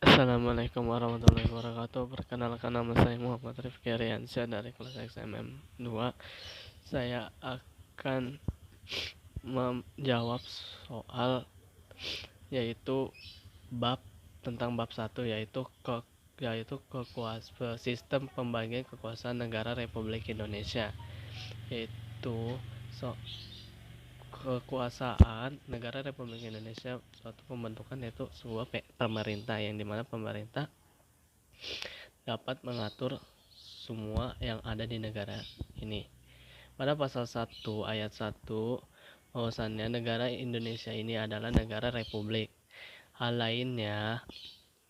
Assalamualaikum warahmatullahi wabarakatuh. Perkenalkan, nama saya Muhammad Rifki Ariansyah dari kelas XMM 2. Saya akan menjawab soal yaitu bab tentang bab 1, yaitu sistem pembagian kekuasaan negara Republik Indonesia. Yaitu so, kekuasaan negara Republik Indonesia, suatu pembentukan yaitu sebuah pemerintah, yang dimana pemerintah dapat mengatur semua yang ada di negara ini. Pada pasal 1 ayat 1, bahwasannya negara Indonesia ini adalah negara republik. Hal lainnya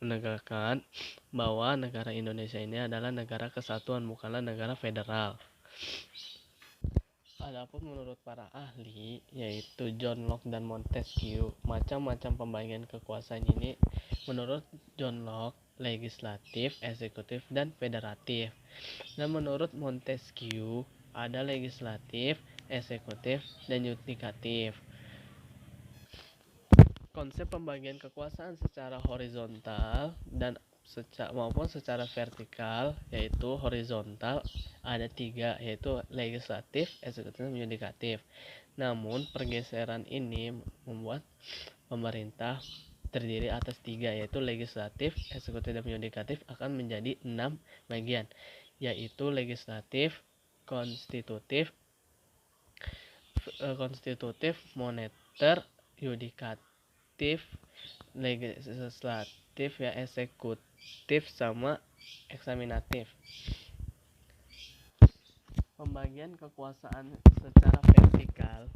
menegaskan bahwa negara Indonesia ini adalah negara kesatuan, bukanlah negara federal. Adapun menurut para ahli, yaitu John Locke dan Montesquieu, macam-macam pembagian kekuasaan ini menurut John Locke legislatif, eksekutif, dan federatif. Dan menurut Montesquieu ada legislatif, eksekutif, dan yudikatif. Konsep pembagian kekuasaan secara horizontal dan maupun secara vertikal, yaitu horizontal ada 3, yaitu legislatif, eksekutif, dan yudikatif. Namun pergeseran ini membuat pemerintah terdiri atas 3, yaitu legislatif, eksekutif, dan yudikatif akan menjadi 6 bagian, yaitu legislatif, konstitutif, moneter, yudikatif, legislatif eksekutif, sama eksaminatif. Pembagian kekuasaan secara vertikal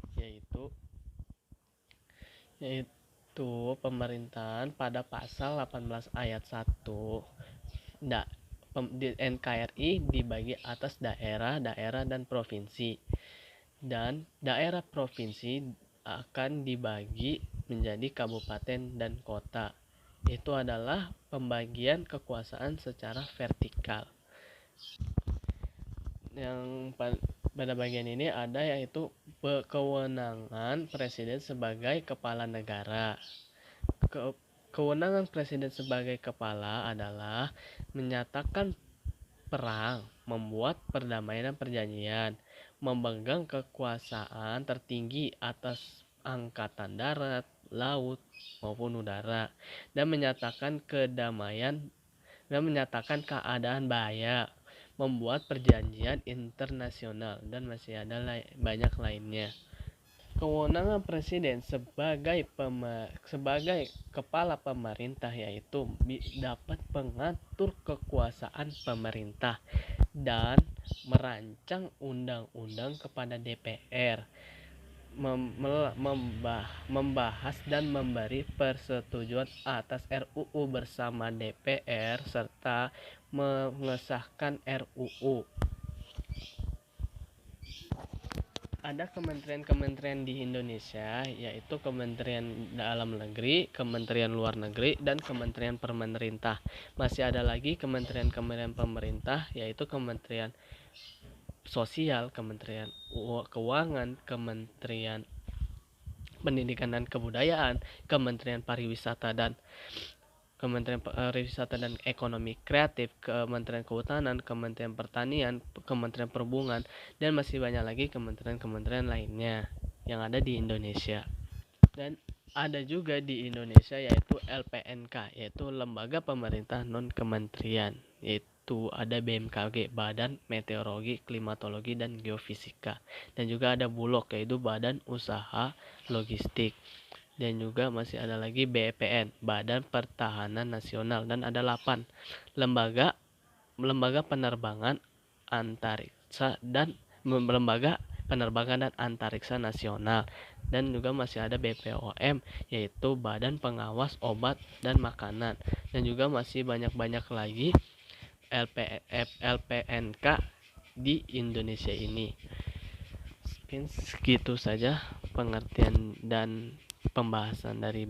yaitu pemerintahan pada pasal 18 ayat 1 di NKRI dibagi atas daerah, dan provinsi. Dan daerah provinsi akan dibagi menjadi kabupaten dan kota. Itu adalah pembagian kekuasaan secara vertikal. Yang pada bagian ini ada yaitu kewenangan presiden sebagai kepala negara. Kewenangan presiden sebagai kepala adalah menyatakan perang, membuat perdamaian dan perjanjian, memegang kekuasaan tertinggi atas angkatan darat, laut, maupun udara, dan menyatakan kedamaian dan menyatakan keadaan bahaya, membuat perjanjian internasional, dan masih ada banyak lainnya. Kewenangan presiden sebagai kepala pemerintah yaitu dapat mengatur kekuasaan pemerintah dan merancang undang-undang kepada DPR, membahas dan memberi persetujuan atas RUU bersama DPR serta mengesahkan RUU. Ada kementerian-kementerian di Indonesia, yaitu Kementerian Dalam Negeri, Kementerian Luar Negeri, dan Kementerian Pemerintah. Masih ada lagi kementerian-kementerian pemerintah, yaitu Kementerian Sosial, Kementerian Keuangan, Kementerian Pendidikan dan Kebudayaan, Kementerian Pariwisata dan Ekonomi Kreatif, Kementerian Kehutanan, Kementerian Pertanian, Kementerian Perhubungan, dan masih banyak lagi kementerian-kementerian lainnya yang ada di Indonesia. Dan ada juga di Indonesia yaitu LPNK, yaitu Lembaga Pemerintah Non Kementerian, yaitu ada BMKG, Badan Meteorologi, Klimatologi, dan Geofisika. Dan juga ada Bulog, yaitu Badan Usaha Logistik. Dan juga masih ada lagi BPN, Badan Pertahanan Nasional, dan ada 8 lembaga penerbangan antariksa dan lembaga penerbangan dan antariksa nasional. Dan juga masih ada BPOM, yaitu Badan Pengawas Obat dan Makanan. Dan juga masih banyak-banyak lagi LPNK di Indonesia ini. Mungkin segitu saja pengertian dan pembahasan dari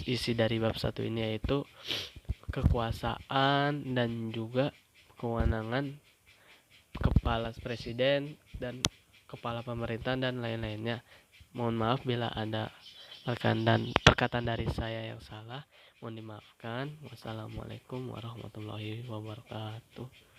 isi dari bab 1 ini, yaitu kekuasaan dan juga kewenangan kepala presiden dan kepala pemerintahan dan lain-lainnya. Mohon maaf bila ada perkataan dari saya yang salah. Mohon dimaafkan. Wassalamualaikum warahmatullahi wabarakatuh.